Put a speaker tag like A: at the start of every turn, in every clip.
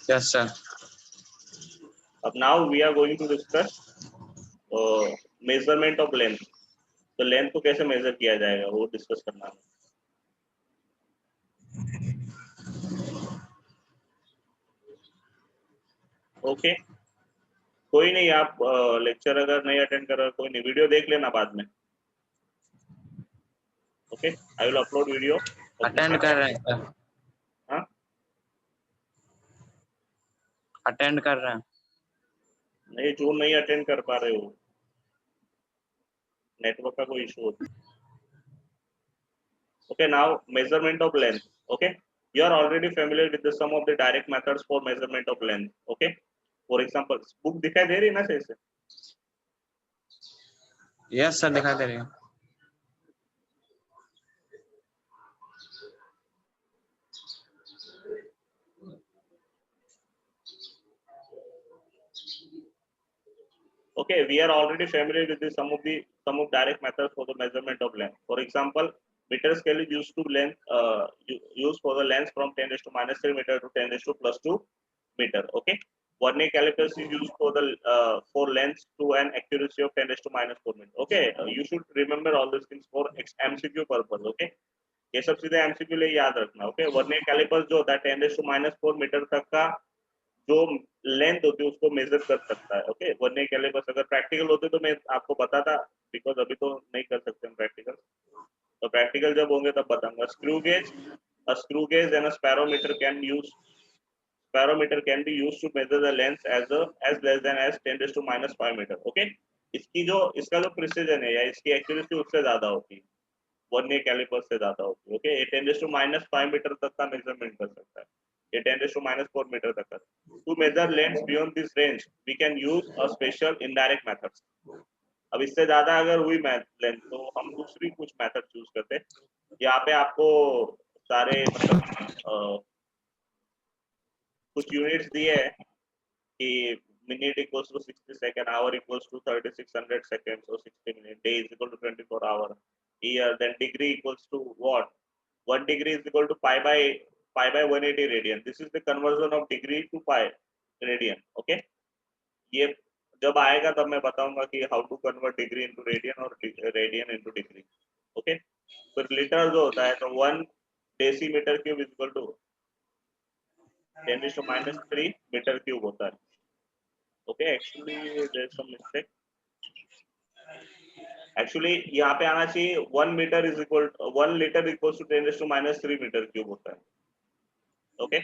A: Yes, sir.
B: अब now we are going to discuss measurement of length. तो length को कैसे मेजर किया जाएगा वो डिस्कस करना है। ओके, कोई नहीं, आप लेक्चर अगर नहीं अटेंड कर रहे कोई नहीं, वीडियो देख लेना बाद में। Okay, I will upload video.
A: Attend कर रहे हैं सर,
B: हाँ,
A: अटेंड कर रहे हैं।
B: नहीं, जो नहीं अटेंड कर पा रहे हो, नेटवर्क का कोई इशू होता है। Okay, now measurement of length. Okay, you are already familiar with the some of the direct methods for measurement of length. Okay, for example, book दिखाई दे रही है ना सही से?
A: यस सर, दिखा दे रही है।
B: Okay, we are already familiar with the some of direct methods for the measurement of length. For example, meter scale is used to length used for the length from 10 raised to minus 3 meter to 10 raised to plus 2 meter. Okay, vernier calipers is used for the for lengths to an accuracy of 10 raised to minus 4 meter. Okay, you should remember all these things for MCQ purpose. Okay, ये सब सीधे MCQ लिए याद रखना। Okay, vernier callipers जो होता है 10 raised to minus 4 metre तक का जो लेंथ होती है उसको मेजर कर सकता है। ओके, वर्नियर कैलिपर्स अगर प्रैक्टिकल होते तो मैं आपको बताता, बिकॉज अभी तो नहीं कर सकते हम प्रैक्टिकल, तो प्रैक्टिकल जब होंगे तब बताऊंगा। Screw gauge, a screw gauge and a spirometer can be used to measure the length as less than as 10 raised to minus 5 meter. Okay, इसका जो प्रिसीजन है या इसकी एक्यूरेसी उससे ज्यादा होती है, वर्नियर कैलिपर से ज्यादा होती है। ओके, ये 10 raised to minus 5 मीटर तक का मेजरमेंट कर सकता है, ये 10 raised to minus 4 मीटर तक का। To measure length beyond this range we can use a special indirect methods. अब इससे ज्यादा अगर हुई लेंथ तो हम दूसरी कुछ मेथड चूज करते हैं। यहाँ पे आपको सारे मतलब कुछ यूनिट्स दिए है कि minute equals to 60 second, hour equals to 3600 seconds or 60 minutes, day is equal to 24 hour, year, then degree equals to what? 1 degree is equal to pi by 180 radian. This is the conversion of degree to pi radian. Okay, ये जब आएगा तब मैं बताऊंगा कि how to convert degree into radian और radian into degree. Okay, फिर litre जो होता है तो 1 decimetre cube is equal to 10 to minus 3 metre cube होता है। Okay, actually there is some mistake, actually यहाँ पे आना चाहिए 1 metre is equal 1 litre equals to 10 to minus 3 metre cube होता है। ओके,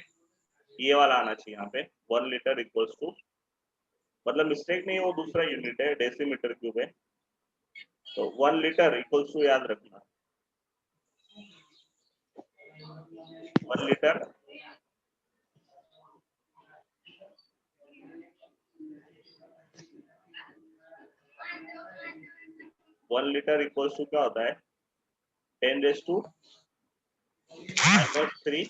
B: ये वाला आना चाहिए यहाँ पे 1 लीटर इक्वल्स टू, मतलब मिस्टेक नहीं, वो दूसरा यूनिट है, डेसीमीटर क्यूब है, तो 1 लीटर इक्वल्स टू याद रखना 1 लीटर 1 लीटर इक्वल्स टू क्या होता है 10 raised to minus 3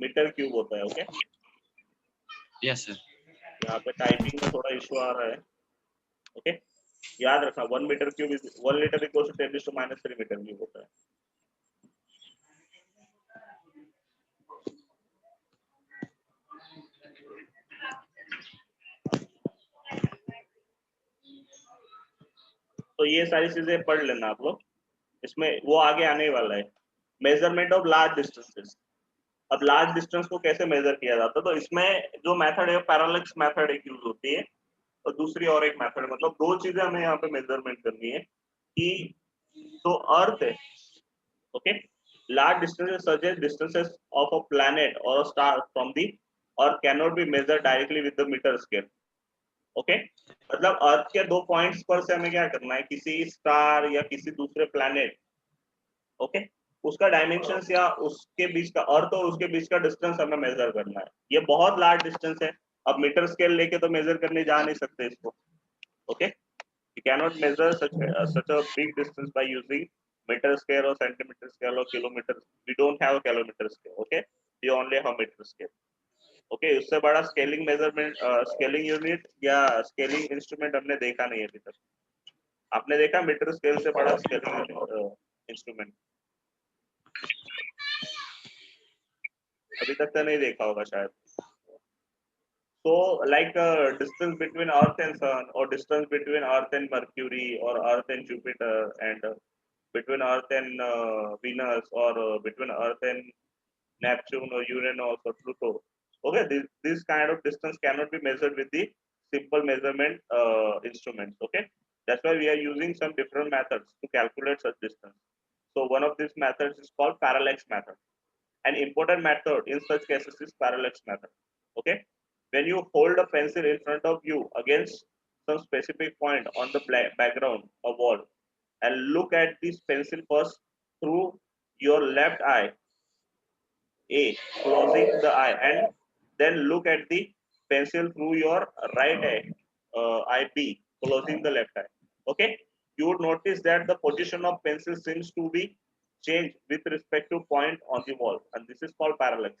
B: metre cube होता है। Okay,
A: yes sir.
B: यहाँ पे टाइपिंग में थोड़ा इशू आ रहा है। ओके, याद रखना 1 metre cube is 1 litre equals to 10 to minus 3 metre cube होता है। तो ये सारी चीजें पढ़ लेना आप लोग, इसमें वो आगे आने वाला है। Measurement of large distances. अब लार्ज डिस्टेंस को कैसे मेजर किया जाता है, तो इसमें जो मेथड है पैरालेक्स मेथड एक यूज होती है और दूसरी और एक मेथड, मतलब दो चीजें हमें यहाँ पे मेजरमेंट करनी है कि तो अर्थ है। Okay, large distances such as distances of a planet और a star from the earth cannot be measured directly with the metre scale. Okay, मतलब अर्थ के दो पॉइंट्स पर से हमें क्या करना है, किसी स्टार या किसी दूसरे प्लैनेट, ओके, उसका डायमेंशंस या उसके बीच का अर्थ और उसके बीच का डिस्टेंस हमें मेजर करना है। ये बहुत लार्ज डिस्टेंस है, अब मीटर स्केल लेके तो मेजर करने जा नहीं सकते इसको। Okay, you can not measure such a big distance by using meter scale or centimeter scale or kilometer. We don't have a kilometer scale. Okay, we only have meter scale. Okay, उससे बड़ा scaling measurement scaling unit या scaling instrument हमने देखा नहीं अभी तक। आपने देखा मीटर स्केल से बड़ा स्केलिंग इंस्ट्रूमेंट? अभी तक तो नहीं देखा होगा शायद. So like distance between Earth and Sun, or distance between Earth and Mercury, or Earth and Jupiter, and between Earth and Venus, or between Earth and Neptune or Uranus or Pluto. Okay, this kind of distance cannot be measured with the simple measurement instruments. Okay, that's why we are using some different methods to calculate such distance. So one of these methods is called parallax method. An important method in such cases is parallax method. Okay, when you hold a pencil in front of you against some specific point on the background or wall, and look at this pencil first through your left eye A, closing the eye, and then look at the pencil through your right eye, eye B, closing the left eye. Okay, you would notice that the position of pencil seems to be changed with respect to point on the wall, and this is called parallax.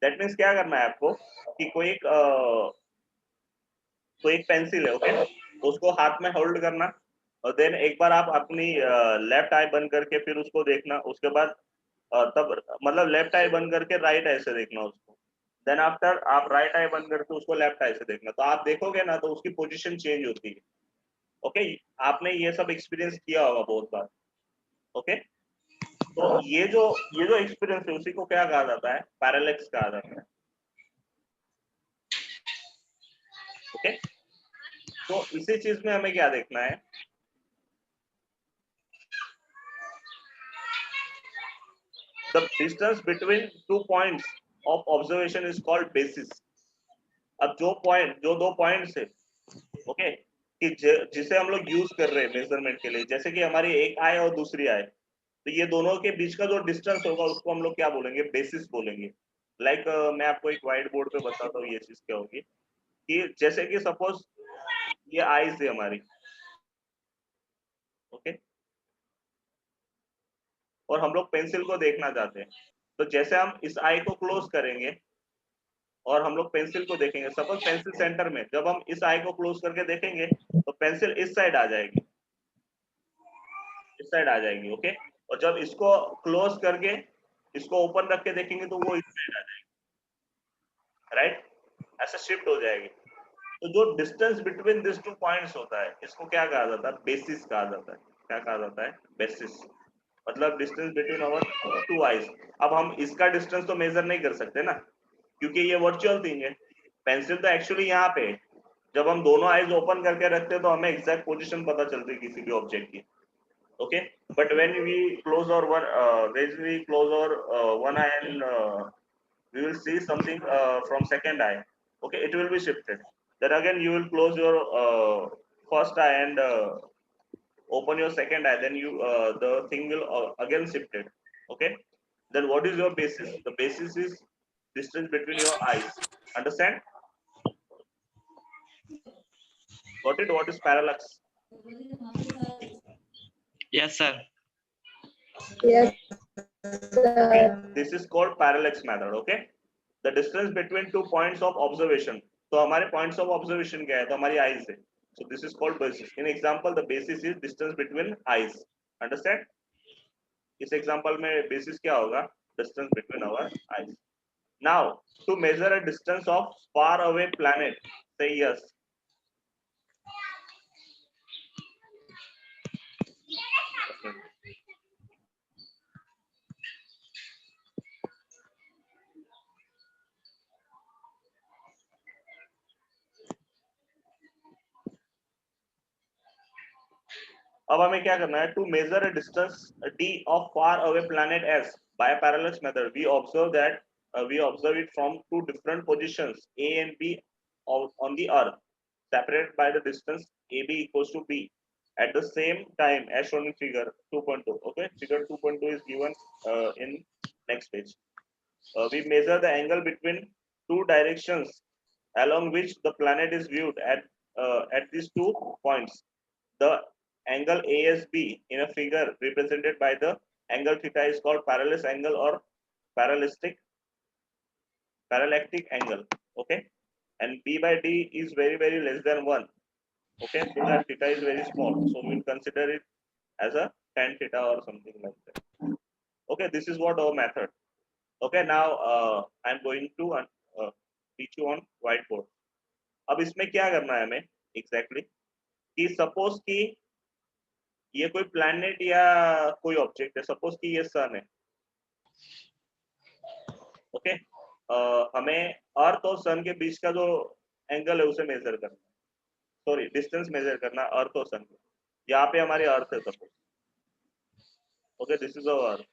B: That means क्या करना है आपको कि कोई एक pencil है, okay, उसको हाथ में होल्ड करना, और देन एक बार आप अपनी लेफ्ट आई बंद करके फिर उसको देखना, उसके बाद तब मतलब लेफ्ट आई बंद करके राइट आई से देखना उसको, देन आफ्टर आप राइट आई बंद करके उसको लेफ्ट आई से देखना, तो आप देखोगे ना तो उसकी पोजीशन चेंज होती है. ओके, आपने ये सब एक्सपीरियंस किया होगा बहुत बार. ओके, तो ये जो एक्सपीरियंस है उसी को क्या कहा जाता है, पैरालेक्स कहा जाता है. ओके, तो इसी चीज में हमें क्या देखना है, the distance between two points of observation is called basis. अब जो दो पॉइंट्स है, ओके, कि जिसे हम लोग यूज कर रहे हैं मेजरमेंट के लिए, जैसे कि हमारी एक आय और दूसरी आय, तो ये दोनों के बीच का जो डिस्टेंस होगा उसको हम लोग क्या बोलेंगे, बेसिस बोलेंगे. लाइक मैं आपको एक व्हाइट बोर्ड पे बताता हूँ ये चीज क्या होगी, कि जैसे कि सपोज ये आईज है हमारी, ओके, और हम लोग पेंसिल को देखना चाहते हैं, तो जैसे हम इस आई को क्लोज करेंगे और हम लोग पेंसिल को देखेंगे, सपोज पेंसिल सेंटर में, जब हम इस आई को क्लोज करके देखेंगे तो पेंसिल इस साइड आ जाएगी, इस साइड आ जाएगी. ओके, और जब इसको क्लोज करके इसको ओपन रख के देखेंगे तो वो इस साइड आ जाएगी, राइट, ऐसे शिफ्ट हो जाएगी. तो जो distance between this two points होता है इसको क्या कहा जाता है, बेसिस कहा जाता है. क्या कहा जाता है, बेसिस, मतलब distance between our two eyes. अब हम इसका डिस्टेंस तो मेजर नहीं कर सकते ना, क्योंकि ये वर्चुअल थिंग है. पेंसिल तो एक्चुअली यहाँ पे है. जब हम दोनों आईज ओपन करके रखते हैं तो हमें एग्जैक्ट पोजीशन पता चलती है किसी भी ऑब्जेक्ट की. Okay, but when we close और one eye and we will see something from second eye. Okay, it will be shifted. Then again you will close your first eye and open your second eye, then the thing will again shifted. Okay, then what is your basis, the basis is distance between your eyes. Understand? Got it? What is parallax?
A: Yes, sir.
C: Yes,
B: Okay,
C: sir.
B: this is called parallax method. Okay, the distance between two points of observation. तो हमारे points of observation क्या है, तो हमारी eyes है. So this is called basis. In example, the basis is distance between eyes. Understand? इस example में basis क्या होगा, distance between our eyes. Now, to measure a distance of far away planet, say yes. अब हमें क्या करना है, to measure a distance d of far away planet S by a parallax method, we observe it from two different positions A and B on the earth, separated by the distance AB equals to B at the same time as shown in figure 2.2. Okay, figure 2.2 is given in next page. We measure the angle between two directions along which the planet is viewed at these 2 points. The angle ASB in a figure represented by the angle theta is called parallax angle or parallactic angle. Okay, and B by D is very less than 1. Okay, so that theta is very small, so we will consider it as a tan theta or something like that. Okay, this is what our method. Okay, now I'm going to teach you on whiteboard. अब इसमें क्या करना है हमें exactly कि suppose कि ये कोई प्लैनेट या कोई ऑब्जेक्ट है, सपोज कि ये सन है. ओके, हमें अर्थ और सन के बीच का जो एंगल है उसे मेजर करना, सॉरी डिस्टेंस मेजर करना अर्थ और सन के. यहाँ पे हमारी अर्थ है suppose. Okay, this is our earth.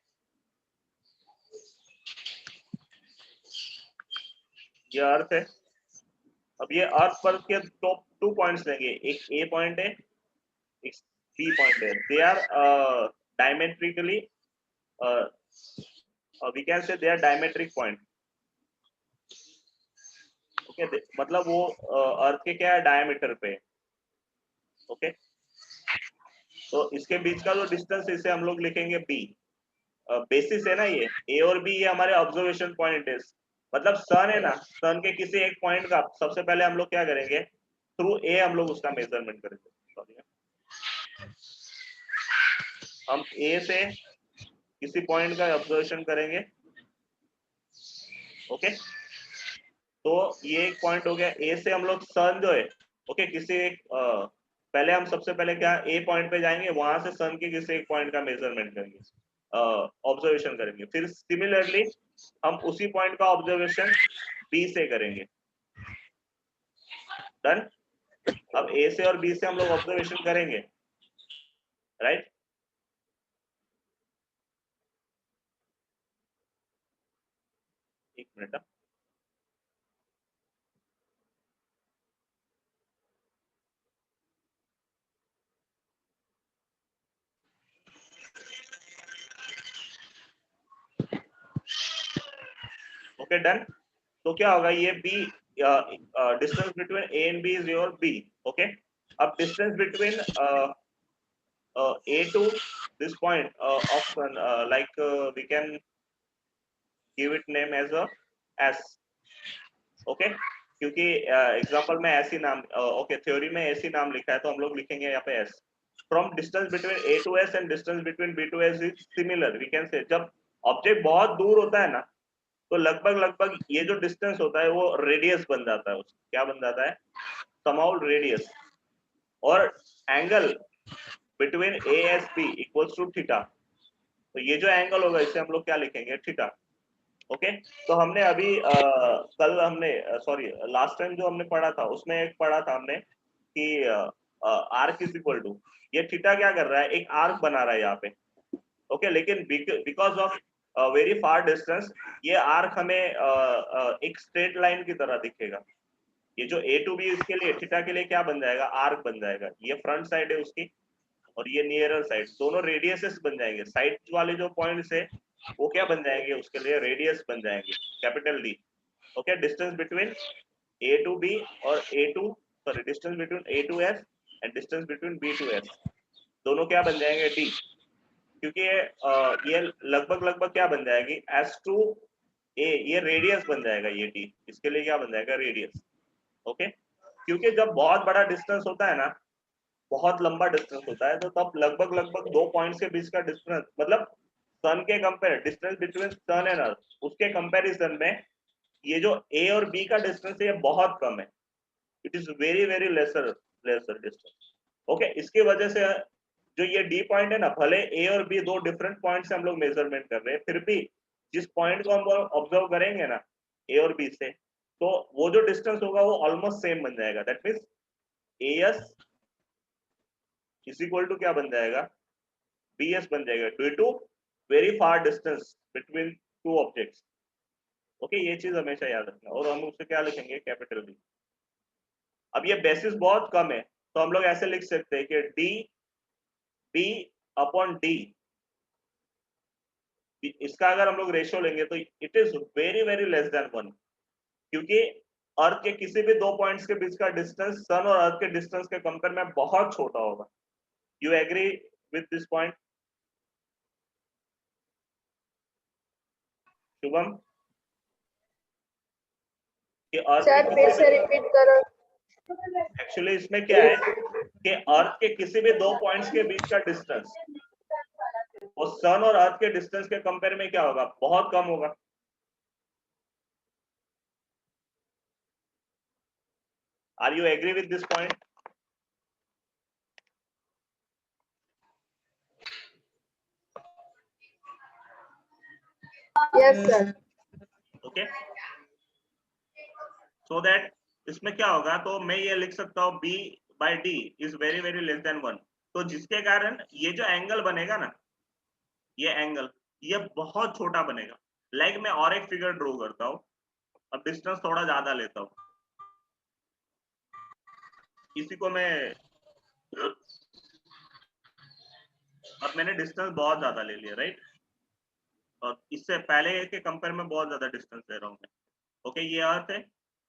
B: ये अर्थ है. अब ये अर्थ पर के टॉप 2 पॉइंट्स लेंगे, एक ए पॉइंट है, एक बी पॉइंट है. They are diametrically, we can say they are diametric point. Okay, मतलब वो अर्थ के क्या है डायमीटर पे. ओके, तो इसके बीच का जो डिस्टेंस इसे हम लोग लिखेंगे बी. बेसिस है ना ये ए और बी, ये हमारे ऑब्जर्वेशन पॉइंट है. मतलब सन है ना, सन के किसी एक पॉइंट का सबसे पहले हम लोग क्या करेंगे, थ्रू ए हम लोग उसका मेजरमेंट करेंगे. सॉरी, हम ए से किसी पॉइंट का ऑब्जर्वेशन करेंगे. ओके, तो ये एक पॉइंट हो गया. ए से हम लोग सन जो है, ओके, किसी एक पहले हम सबसे पहले क्या ए पॉइंट पे जाएंगे, वहां से सन के किसी एक पॉइंट का मेजरमेंट करेंगे, ऑब्जर्वेशन करेंगे. फिर सिमिलरली हम उसी पॉइंट का ऑब्जर्वेशन बी से करेंगे. डन. अब ए से और बी से हम लोग ऑब्जर्वेशन करेंगे, राइट. एक मिनट. Okay, done. तो क्या होगा, ये B, distance between A and B is your B. Okay, अब distance between A to this point of sun, like we can give it name as a S. Okay, क्योंकि example में ऐसी नाम, okay, theory में ऐसी नाम लिखा है तो हम लोग लिखेंगे यहाँ पे S. From distance between A to S and distance between B to S is similar. We can say जब ऑब्जेक्ट बहुत दूर होता है ना, तो लगभग ये जो डिस्टेंस होता है वो रेडियस बन जाता है. उसका क्या बन जाता है, somehow रेडियस. और angle between ASB equals to theta. तो ये जो एंगल होगा इसे हम लोग क्या लिखेंगे, थीटा. ओके, तो हमने अभी कल हमने सॉरी लास्ट टाइम जो हमने पढ़ा था उसमें एक पढ़ा था हमने कि आर्क इज इक्वल टू, ये थीटा क्या कर रहा है, एक आर्क बना रहा है यहाँ पे. ओके, लेकिन because of very far distance ये आर्क हमें एक स्ट्रेट लाइन की तरह दिखेगा. ये जो A to B इसके लिए थीटा के लिए क्या बन जाएगा, आर्क बन जाएगा. ये फ्रंट साइड है उसकी और ये नियरर साइड, दोनों रेडियसेस बन जाएंगे. साइड वाले जो पॉइंट्स है वो क्या बन जाएंगे, उसके लिए रेडियस बन जाएंगे, capital D. Okay, distance between A to B और distance between A to S and distance between B to S, दोनों क्या बन जाएंगे, डी. क्योंकि ये लगभग क्या बन जाएगी, S to A, ये रेडियस बन जाएगा. ये डी इसके लिए क्या बन जाएगा, रेडियस. ओके, क्योंकि जब बहुत बड़ा डिस्टेंस होता है ना, बहुत लंबा डिस्टेंस होता है, तो तब लगभग 2 पॉइंट्स के बीच का डिस्टेंस, मतलब सन के compare distance between sun and earth, उसके कंपैरिजन में ये जो ए और बी का डिस्टेंस है ये बहुत कम है. It is very lesser distance. Okay, इसकी वजह से जो ये डी पॉइंट है ना, भले ए और बी दो डिफरेंट पॉइंट से हम लोग मेजरमेंट कर रहे हैं, फिर भी जिस पॉइंट को हम ऑब्जर्व करेंगे ना ए और बी से, तो वो जो डिस्टेंस होगा वो ऑलमोस्ट सेम बन जाएगा. That means AS is equal to क्या बन जाएगा, BS बन जाएगा, due to very far distance between 2 objects. Okay, ये चीज हमेशा याद रखना. और हम उसे क्या लिखेंगे, कैपिटल B. अब ये बेसिस बहुत कम है तो हम लोग ऐसे लिख सकते हैं कि DB अपॉन D, इसका अगर हम लोग रेशियो लेंगे तो it is very less than 1, क्योंकि अर्थ के किसी भी 2 पॉइंट्स के बीच का डिस्टेंस सन और अर्थ के डिस्टेंस के कंपेयर में बहुत छोटा होगा. You agree with this point, Shubham? कि अर्थ
C: सर फिर से रिपीट करो.
B: एक्चुअली इसमें क्या है कि अर्थ के किसी भी 2 पॉइंट्स के बीच का डिस्टेंस, और सन और अर्थ के डिस्टेंस के कंपेयर में क्या होगा, बहुत कम होगा। Are you agree with this point?
C: Yes, sir.
B: Okay, so that इसमें क्या होगा, तो मैं ये लिख सकता हूँ b by d is very very less than 1। तो जिसके कारण ये जो एंगल बनेगा ना, ये एंगल ये बहुत छोटा बनेगा। लाइक मैं और एक फिगर ड्रॉ करता हूँ, अब डिस्टेंस थोड़ा ज्यादा लेता हूँ, इसी को मैं, अब मैंने डिस्टेंस बहुत ज्यादा ले लिया, राइट, और इससे पहले के कंपेयर में बहुत ज्यादा डिस्टेंस ले रहा हूँ मैं। ओके, ये अर्थ है,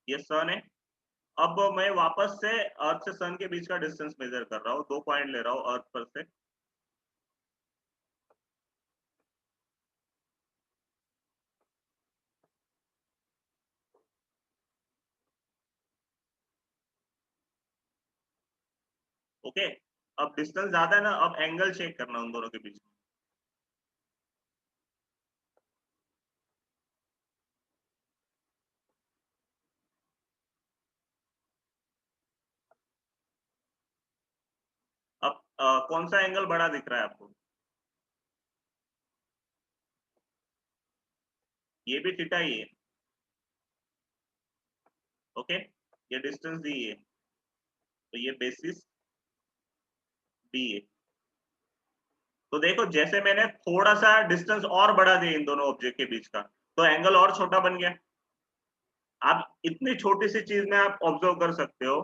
B: ये सन है। अब मैं वापस से अर्थ से सन के बीच का डिस्टेंस मेजर कर रहा हूँ, 2 पॉइंट ले रहा हूँ अर्थ पर से। ओके, अब डिस्टेंस ज्यादा है ना, अब एंगल चेक करना उन दोनों के बीच में। अब कौन सा एंगल बड़ा दिख रहा है आपको? ये भी थीटा ही है। ओके, ये डिस्टेंस दी है, तो ये बेसिस बी है। तो देखो, जैसे मैंने थोड़ा सा डिस्टेंस और बढ़ा दिया इन दोनों ऑब्जेक्ट के बीच का, तो एंगल और छोटा बन गया। आप इतनी छोटी सी चीज में आप ऑब्जर्व कर सकते हो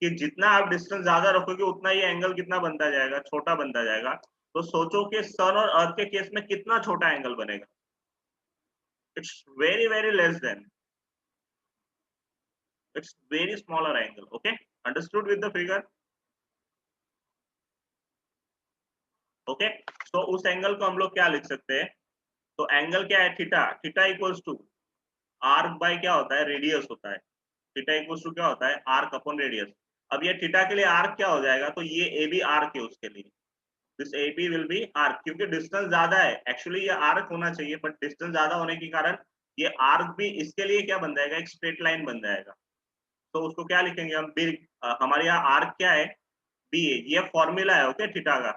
B: कि जितना आप डिस्टेंस ज्यादा रखोगे उतना ये एंगल कितना बनता जाएगा, छोटा बनता जाएगा। तो सोचो कि सन और अर्थ के केस में कितना छोटा एंगल बनेगा। It's very very less than, it's very smaller angle. Okay, understood with the figure? Okay, तो उस एंगल को हम लोग क्या लिख सकते हैं, तो एंगल क्या है, theta. Theta equals to arc by क्या होता है, रेडियस होता है। थीटा इक्वल्स टू क्या होता है, आर्क अपॉन रेडियस। अब ये थीटा के लिए आर्क क्या हो जाएगा, तो ये ए बी आर्क है उसके लिए, this A B will be arc, क्योंकि डिस्टेंस ज्यादा है। एक्चुअली ये आर्क होना चाहिए, बट डिस्टेंस ज्यादा होने के कारण ये आर्क भी इसके लिए क्या बन जाएगा, एक स्ट्रेट लाइन बन जाएगा। तो उसको क्या लिखेंगे हम, बी। हमारे यहाँ आर्क क्या है, बी है। ये फॉर्मूला है ओके थीटा का।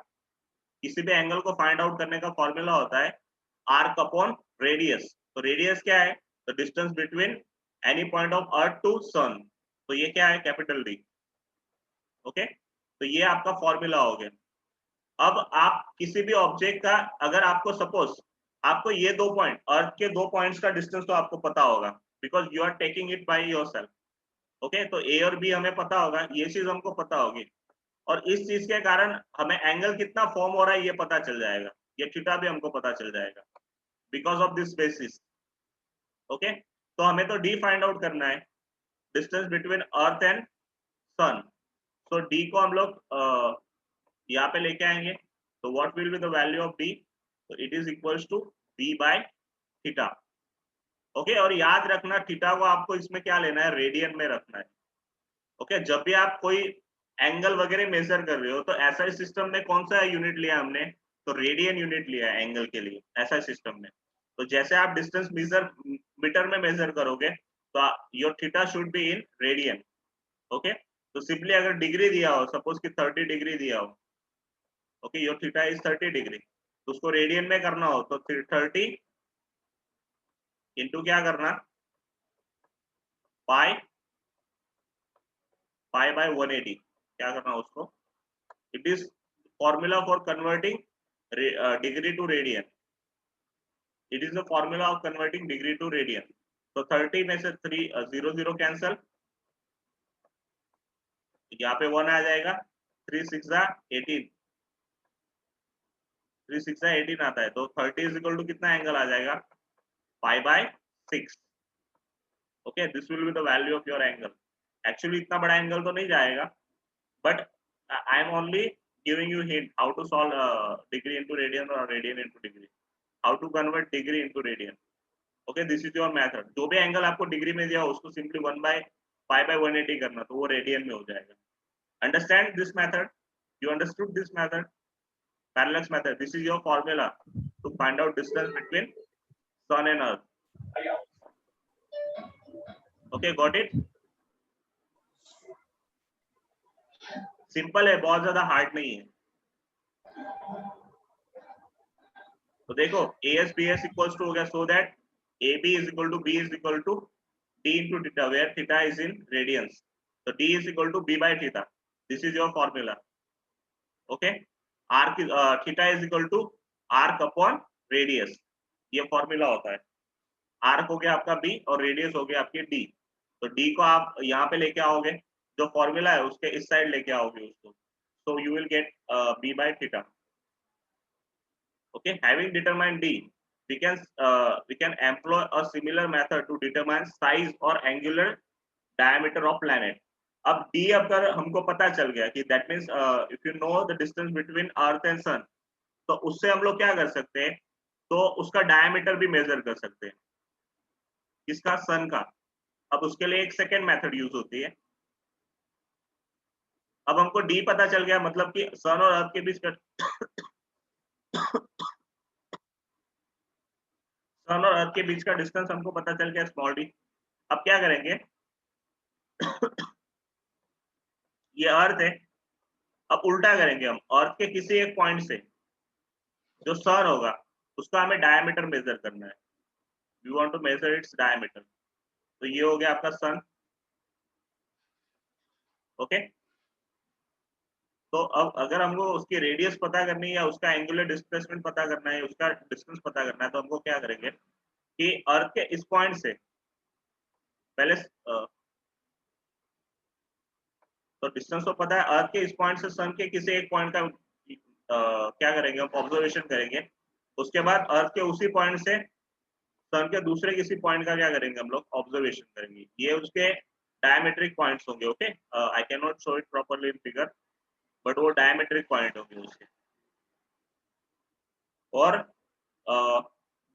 B: किसी भी एंगल को फाइंड आउट करने का फॉर्मूला होता है आर्क अपॉन रेडियस। तो रेडियस क्या है, तो distance between any point of earth to sun, तो ये क्या है, कैपिटल डी। ओके, तो ये आपका फॉर्मूला हो गया। अब आप किसी भी ऑब्जेक्ट का, अगर आपको सपोज आपको ये 2 पॉइंट, अर्थ के 2 पॉइंट्स का डिस्टेंस तो आपको पता होगा, because you are taking it by yourself. Okay, तो ए और बी हमें पता होगा, ये चीज हमको पता होगी, और इस चीज के कारण हमें एंगल कितना फॉर्म हो रहा है ये पता चल जाएगा। ये थीटा भी हमको पता चल जाएगा because of this basis. Okay, तो हमें तो डी फाइंड आउट करना है, distance between earth and sun. So D को हम लोग यहाँ पे लेके आएंगे, तो what will be the value of D, तो it is equals to B by theta. Okay, और याद रखना थीटा को आपको इसमें क्या लेना है, रेडियन में रखना है। ओके, जब भी आप कोई एंगल वगैरह मेजर कर रहे हो, तो ऐसा सिस्टम में कौन सा यूनिट लिया हमने, तो रेडियन यूनिट लिया है एंगल के लिए, ऐसा सिस्टम में। तो जैसे आप डिस्टेंस मेजर मीटर में मेजर करोगे, तो your theta should be in radian. Okay, तो सिंपली अगर डिग्री दिया हो, सपोज कि 30 डिग्री दिया हो, okay, your theta is 30 degree, तो उसको रेडियन में करना हो तो 30 इंटू क्या करना, पाई, पाई बाय 180, क्या करना उसको, it is formula for converting degree to radian. It is the formula of converting degree to radian. तो 30 में से 3 0 0 कैंसल, यहाँ पे 1 आ जाएगा, 3 6 18, 3 6 18 आता है, तो 30 इज इक्वल टू कितना एंगल आ जाएगा, pi by 6। Okay, this will be the value of your angle. Actually इतना बड़ा एंगल तो नहीं जाएगा, but I am only giving you hint how to solve degree into radian और radian into degree, how to convert degree into radian. Okay, this is your method. जो भी angle आपको degree में दिया उसको सिंपली 1 बाय पाई बाय 180 करना, तो वो रेडियन में हो जाएगा। Understand this method, you understood this method? parallax method. This is your formula to find out distance between sun and earth. Okay, got it? Simple है, बहुत ज्यादा हार्ड नहीं है. तो देखो AS BS इक्वल्स टू हो गया, so that AB is equal to B is equal to D into theta, where theta is in radians. So D is equal to B by theta. This is your formula. Okay, arc theta is equal to arc upon radius. ये formula होता है. Arc हो गया आपका B और radius हो गया आपके D. तो D को आप यहाँ पे लेके आओगे, जो फॉर्मूला है उसके इस साइड लेके आओगे उसको. So you will get B by theta. Okay, having determined D, we can employ a similar method to determine size or angular diameter of planet. अब D अगर हमको पता चल गया कि that means if you know the distance between Earth and Sun, तो उससे हम लोग क्या कर सकते हैं, तो उसका डायमीटर भी मेजर कर सकते हैं. किसका? सन का. अब उसके लिए एक सेकेंड मेथड यूज होती है. अब हमको D पता चल गया, मतलब कि सन और अर्थ के बीच का सन और अर्थ के बीच का डिस्टेंस हमको पता चल गया, स्मॉल d. अब क्या करेंगे, ये अर्थ है, अब उल्टा करेंगे हम. अर्थ के किसी एक पॉइंट से जो सन होगा उसका हमें डायमीटर मेजर करना है. We want to measure its diameter. तो ये हो गया आपका सन. ओके, तो अब अगर हमको उसकी रेडियस पता करनी है या उसका एंगुलर डिस्प्लेसमेंट पता करना है, उसका डिस्टेंस पता करना है, तो हमको क्या करेंगे कि अर्थ के इस पॉइंट से पहले तो डिस्टेंस तो पता है, अर्थ के इस पॉइंट से सन के किसी एक पॉइंट का क्या करेंगे हम, ऑब्जर्वेशन करेंगे. उसके बाद अर्थ के उसी पॉइंट से सन के दूसरे किसी पॉइंट का क्या करेंगे हम लोग, ऑब्जर्वेशन करेंगे. ये उसके डायमेट्रिक पॉइंट्स होंगे. Okay, I can not show it properly in figure, but वो डायमेट्रिक पॉइंट होंगे उसके. और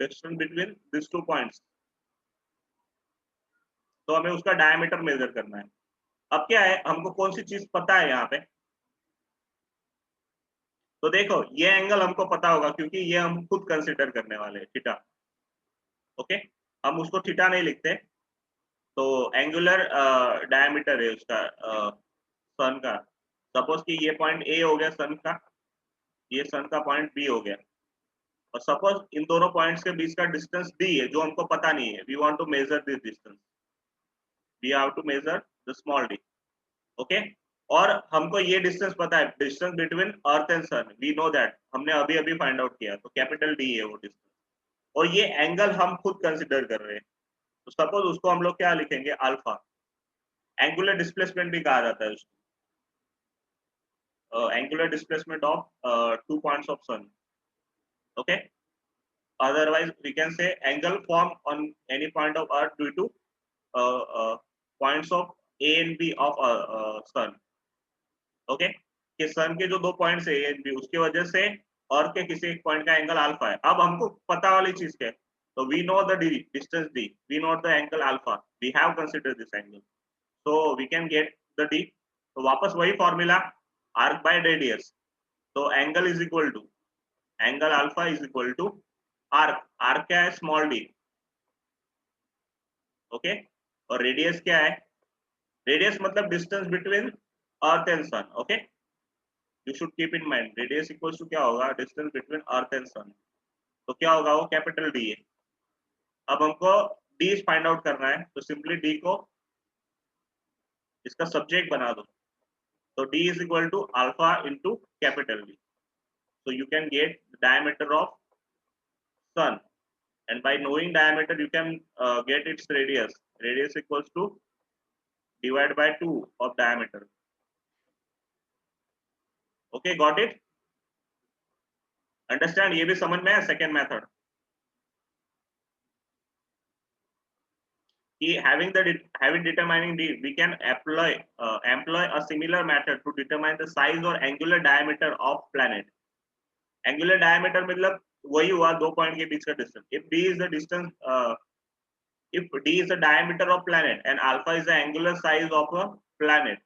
B: distance between this two points, तो हमें उसका डायमीटर मेजर करना है. अब क्या है, हमको कौन सी चीज पता है यहाँ पे, तो देखो ये एंगल हमको पता होगा क्योंकि ये हम खुद कंसीडर करने वाले हैं, थीटा. ओके, हम उसको थीटा नहीं लिखते. तो एंगुलर डायमीटर है उसका सन का. सपोज कि ये पॉइंट ए हो गया सन का, ये सन का पॉइंट बी हो गया, और सपोज इन दोनों पॉइंट्स के बीच का डिस्टेंस डी है जो हमको पता नहीं है. We want to measure this distance, we have to measure the small D. Okay, और हमको ये डिस्टेंस पता है, distance between earth and sun, we know that, हमने अभी अभी फाइंड आउट किया. तो कैपिटल डी है वो डिस्टेंस, और ये एंगल हम खुद कंसीडर कर रहे हैं. तो सपोज उसको हम लोग क्या लिखेंगे, अल्फा. एंगुलर डिस्प्लेसमेंट भी कहा जाता है उसको, angular displacement of 2 points of sun. Okay, otherwise we can say angle formed on any point of earth due to points of A and B of sun. Okay, कि सन के जो दो points है A and B, उसकी वजह से अर्थ के किसी एक पॉइंट का एंगल अल्फा है. अब हमको पता वाली चीज क्या है, तो we know the distance d, we know the angle alpha, we have considered this angle, so we can get the d. तो वापस वही फॉर्मूला, आर्क बाय रेडियस. तो angle is equal to, angle alpha is equal to arc. Arc क्या है, small d. Okay, और radius क्या है, radius मतलब distance between earth and sun. Okay, you should keep in mind, radius equals to क्या होगा, distance between earth and सन. तो क्या होगा, वो कैपिटल डी है. अब हमको डी फाइंड आउट करना है, तो सिंपली डी को इसका सब्जेक्ट बना दो. तो D is equal to alpha into capital D. So you can get the diameter of sun, and by knowing diameter you can get its radius. Radius equals to divided by 2 of diameter. Okay, got it? Understand? ये भी समझ में है. second method कि having determining d, we can employ a similar method to determine the size or angular diameter of planet. Angular diameter मतलब वही हुआ दो पॉइंट के बीच का distance. If d is the distance, if d is the diameter of planet and alpha is the angular size of a planet,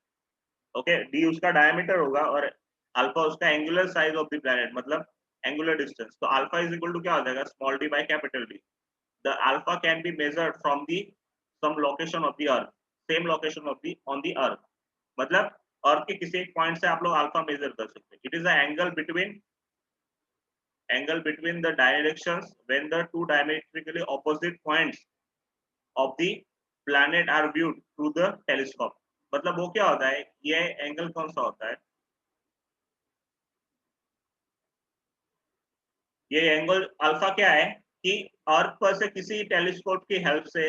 B: okay, d उसका diameter होगा और alpha उसका angular size of the planet, मतलब angular distance. तो alpha is equal to क्या हो जाएगा, small D by capital D. The alpha can be measured from the some location of the earth, same location of the on the earth, मतलब earth के किसी एक point से आप लोग अल्फा मेजर कर सकते हैं। It is the angle between the directions when the two diametrically opposite points of the planet are viewed through the telescope। मतलब वो क्या होता है, ये एंगल कौन सा होता है, ये एंगल अल्फा क्या है कि अर्थ पर से किसी टेलीस्कोप की हेल्प से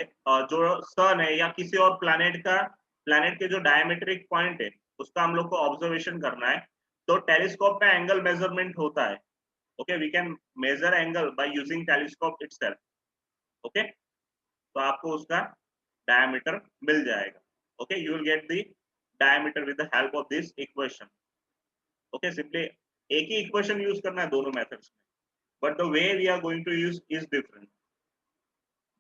B: जो सन है या किसी और प्लैनेट के जो डायमेट्रिक पॉइंट है उसका हम लोग को ऑब्जर्वेशन करना है। तो टेलीस्कोप में एंगल मेजरमेंट होता है। Okay, we can measure angle by using telescope itself. Okay, तो आपको उसका डायमीटर मिल जाएगा। Okay, you will get the diameter with the help of this equation. Okay, simply एक ही इक्वेशन यूज करना है दोनों मेथड्स में, but the way we are going to use is different.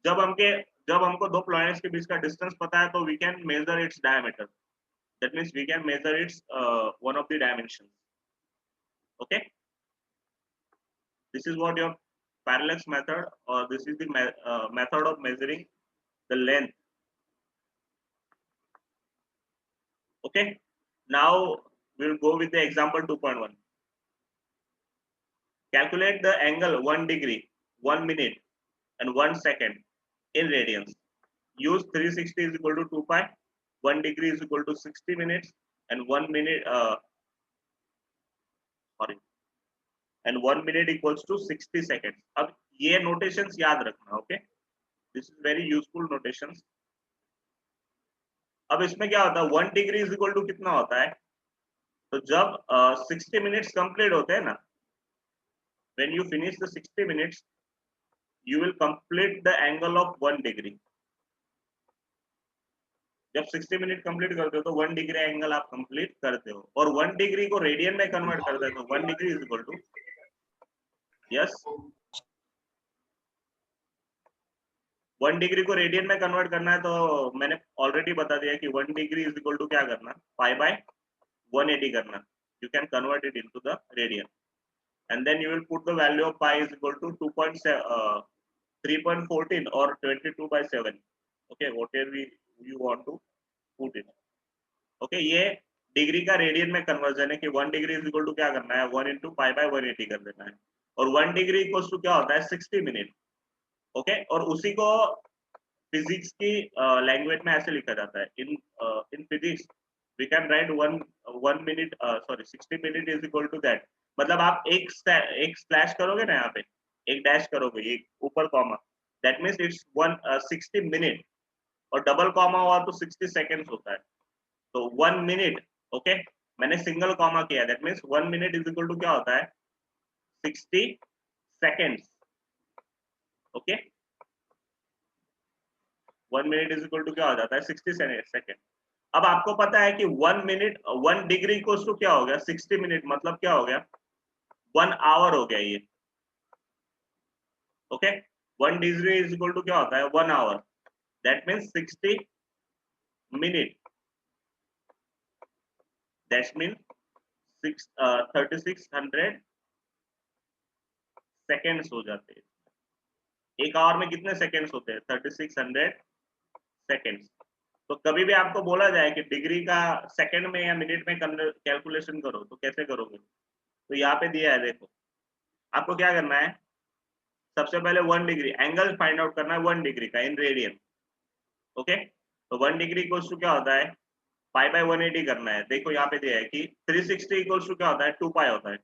B: जब हमको दो प्लैनेट्स के बीच का डिस्टेंस पता है तो we can measure its diameter, that means we can measure its one of the dimensions. Okay, this is what your parallax method, or this is the method of measuring the length. Okay, now we'll go with the example 2.1. Calculate the angle 1 degree, 1 minute and 1 second in radians. Use 360 is equal to 2 pi, 1 degree is equal to 60 minutes and 1 minute and 1 minute equals to 60 seconds. अब ये notations याद रखना। okay, this is very useful notations। अब इसमें क्या होता है, 1 degree is equal to कितना होता है, तो जब 60 मिनट्स कंप्लीट होते हैं ना, when you finish the 60 minutes you will complete the angle of 1 degree। जब 60 मिनट कंप्लीट करते हो तो 1 डिग्री एंगल आप कंप्लीट करते हो, और 1 डिग्री को रेडियन में कन्वर्ट करते हो तो 1 degree is equal to, yes, 1 degree को रेडियन में कन्वर्ट करना है तो मैंने ऑलरेडी बता दिया कि 1 डिग्री इज इक्वल टू क्या करना, पाई बाय 180 करना। You can convert it into the radian and then you will put the value of pi is equal to 3.14 or 22/7। okay, whatever you want to put it। okay, ये degree का radian में conversion है कि 1 degree is equal to क्या करना है, 1 into pi by 180 कर देना है, और 1 डिग्री इक्वल्स टू क्या होता है, 60 मिनट। ओके, और उसी को फिजिक्स की लैंग्वेज में ऐसे लिखा जाता है, in physics we can write 1 minute, sorry 60 minute is equal to that. मतलब आप एक स्लैश करोगे ना, यहाँ पे एक डैश करोगे, एक ऊपर comma, that means it's 60 minute, और डबल कॉमा हुआ तो 60 सेकंड्स होता है। तो 1 मिनट, ओके, मैंने सिंगल कॉमा किया, that means 1 minute is equal to क्या होता है, 60 seconds. Okay, 1 minute is equal to क्या हो जाता है, 60 सेकंड। अब आपको पता है कि 1 मिनट 1 डिग्री इक्वल्स टू क्या हो गया, 60 मिनट, मतलब क्या हो गया, 1 आवर हो गया ये। Okay, 1 degree is equal to क्या होता है, 1 hour, that means 60 minute, that means 3600 seconds हो जाते हैं। एक आवर में कितने सेकेंड्स होते हैं, 3600 सेकेंड्स। तो कभी भी आपको बोला जाए कि डिग्री का सेकंड में या मिनट में कैलकुलेशन करो, तो कैसे करोगे, तो यहाँ पे दिया है, देखो आपको क्या करना है, सबसे पहले 1 डिग्री एंगल फाइंड आउट करना है, 1 डिग्री का इन रेडियन। ओके, तो 1 डिग्री इक्वल्स टू क्या होता है, पाई बाय 180 करना है। देखो यहाँ पे दिया है कि 360 इक्वल्स टू क्या होता है, 2 पाई होता है,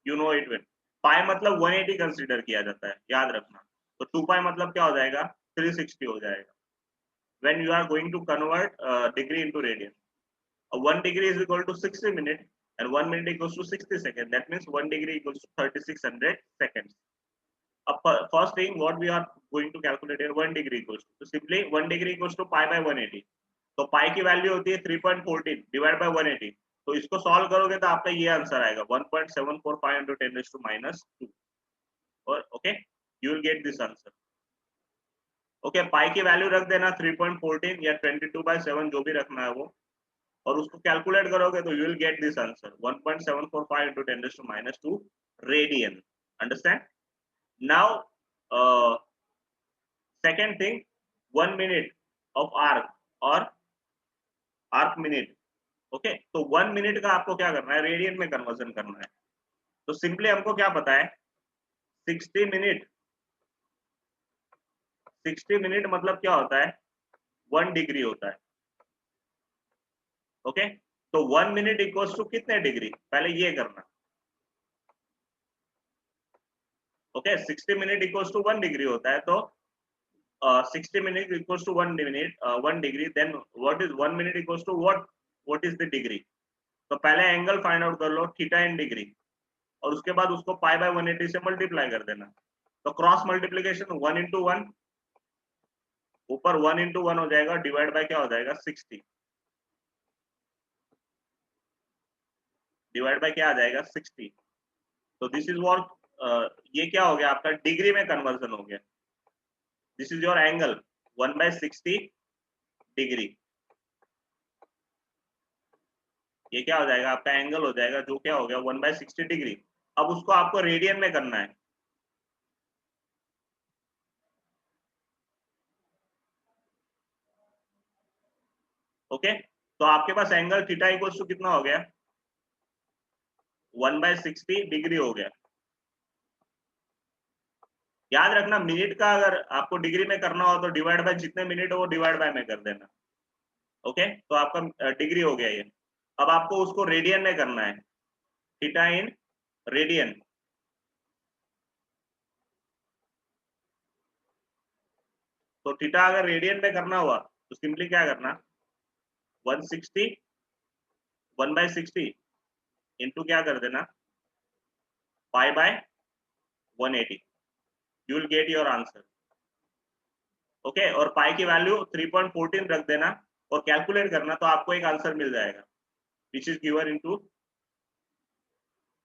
B: यू नो इट विल। पाई मतलब 180 कंसीडर किया जाता है, याद रखना। तो 2 पाई मतलब क्या हो जाएगा, 360 हो जाएगा when you are going to convert degree into radian। 1 degree is equal to 60 minutes and 1 minute equals to 60 seconds, that means 1 degree equals to 3600 seconds। First thing what we are going to calculate here, 1 degree equals to, so simply 1 degree equals to pi by 180। तो पाई की value होती है 3.14 divide by 180, तो इसको solve करोगे तो आपका ये आंसर आएगा 1.745 into 10⁻², और okay, you will get this answer. Okay, pi की वैल्यू रख देना 3.14 या 22/7, जो भी रखना है वो, और उसको कैलकुलेट करोगे तो you will get this answer 1.745 into 10⁻², radian. Understand? Now second thing, 1 minute of arc or arc minute. Okay, तो 1 मिनट का आपको क्या करना है, रेडियन में कन्वर्जन करना है. तो सिंपली हमको क्या पता है, 60 मिनट, 60 मिनट मतलब क्या होता है, 1 डिग्री होता है. ओके, तो 1 मिनट इक्वल्स टू कितने डिग्री, पहले ये करना. Okay, 60 minute equals to 1 degree होता है. तो 60 minutes equals to 1 minute, 1 degree. Then what is 1 minute equals to what is the degree? तो पहले एंगल फाइंड आउट कर लो, थीटा इन डिग्री, और उसके बाद उसको पाई बाय 180 से मल्टीप्लाई कर देना. तो क्रॉस मल्टीप्लीकेशन 1 into 1, ऊपर 1 into 1 हो जाएगा, डिवाइड बाय क्या हो जाएगा, 60. डिवाइड बाय क्या आ जाएगा, 60. तो दिस इज व्हाट, ये क्या हो गया आपका, डिग्री में कन्वर्जन हो गया. This is your angle 1/60 degree. ये क्या हो जाएगा, आपका एंगल हो जाएगा, जो क्या हो गया 1/60 डिग्री. अब उसको आपको रेडियन में करना है. ओके, तो आपके पास एंगल थीटा इक्वल्स टू कितना हो गया, 1/60 डिग्री हो गया. याद रखना, मिनट का अगर आपको डिग्री में करना हो तो डिवाइड बाय जितने मिनट हो वो डिवाइड बाय में कर देना. ओके, तो आपका डिग्री हो गया ये. अब आपको उसको रेडियन में करना है, थीटा इन रेडियन. तो थीटा अगर रेडियन में करना हुआ तो सिंपली क्या करना, 160 1/60 इंटू क्या कर देना, pi by 180. You will get your answer. Okay, और पाई की वैल्यू 3.14 रख देना और कैलकुलेट करना, तो आपको एक आंसर मिल जाएगा which is given into.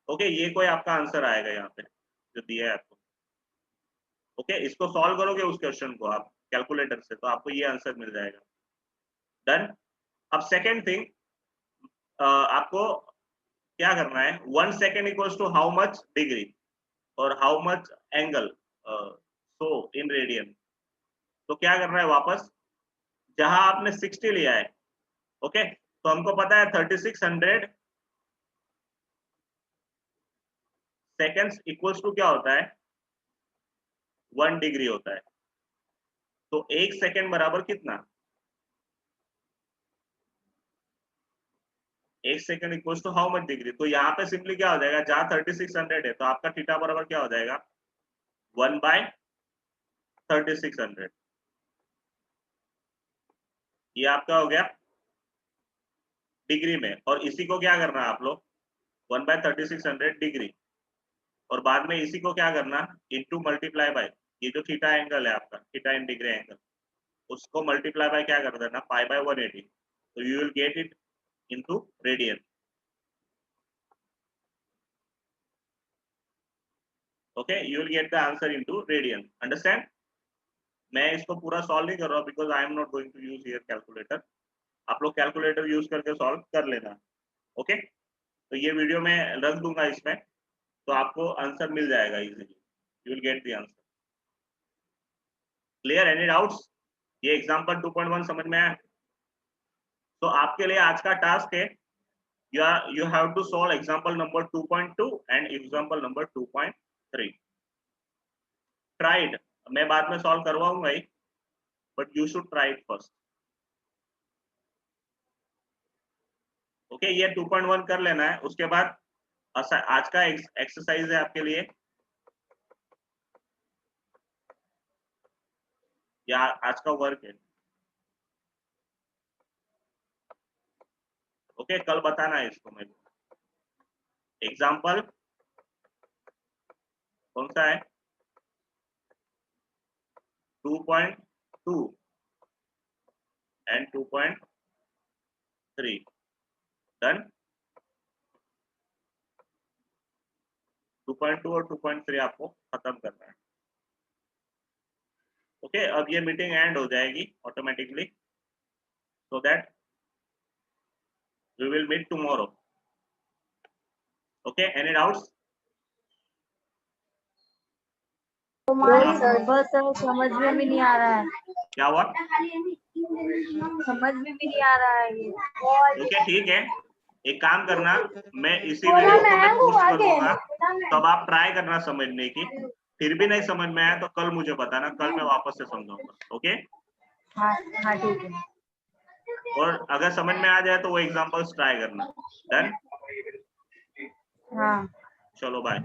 B: Okay, ये कोई आपका आंसर आएगा यहाँ पे जो दिया है आपको. ओके, इसको सॉल्व करोगे उस क्वेश्चन को आप कैलकुलेटर से, तो आपको ये आंसर मिल जाएगा. डन. अब सेकेंड थिंग, आपको क्या करना है, 1 second equals to how much degree और how much angle, so in radian. तो क्या करना है, वापस जहां आपने 60 लिया है, ओके, तो हमको पता है 3600 सेकेंड्स इक्वल्स टू क्या होता है, 1 डिग्री होता है. तो 1 सेकेंड बराबर कितना, 1 second equals to how much degree. तो यहाँ पे सिंपली क्या हो जाएगा, जहां 3600 है तो आपका थीटा बराबर क्या हो जाएगा, 1/3600. ये आपका हो गया डिग्री में, और इसी को क्या करना है आप लोग, 1/3600 डिग्री, और बाद में इसी को क्या करना, इनटू मल्टीप्लाई बाय ये जो थीटा एंगल है आपका, थीटा इन डिग्री एंगल, उसको मल्टीप्लाई बाय क्या कर देना, पाई बाय 180. तो you will get it into radian. Okay, you will get the answer into radian. Understand? मैं इसको पूरा सॉल्व नहीं कर रहा हूँ because I am not going to use here calculator. आप लोग कैलकुलेटर यूज करके सॉल्व कर लेना. ओके, तो ये वीडियो मैं रख दूंगा इसमें, तो आपको आंसर मिल जाएगा easily. You will get the answer. Clear? Any doubts? ये एग्जांपल 2.1 समझ में आया? तो आपके लिए आज का टास्क है, you have to solve example number 2.2 and example number 2.3. try it. मैं बाद में सॉल्व करवाऊंगा ही, but you should try it first. Okay, ये 2.1 कर लेना है. उसके बाद आज का एक्सरसाइज है आपके लिए, या आज का वर्क है. ओके, कल बताना है इसको. मेरे एग्जाम्पल कौन सा है, 2.2 and 2.3. डन. 2.2 और 2.3 आपको खत्म करना है. ओके, अब ये मीटिंग एंड हो जाएगी automatically, so that We will meet tomorrow. Okay, any doubts?
C: बस समझ में भी नहीं आ रहा है,
B: क्या हुआ?
C: समझ में भी नहीं आ रहा है ये।
B: ओके ठीक है, एक काम करना, मैं इसी वीडियो को मैं पोस्ट कर दूंगा, तब आप ट्राई करना समझने की। फिर भी नहीं समझ में आया तो कल मुझे बताना, कल मैं वापस से समझाऊंगा। ओके,
C: हाँ हाँ ठीक है।
B: और अगर समझ में आ जाए तो वो एग्जांपल्स ट्राई करना। डन?
C: हाँ।
B: चलो बाय।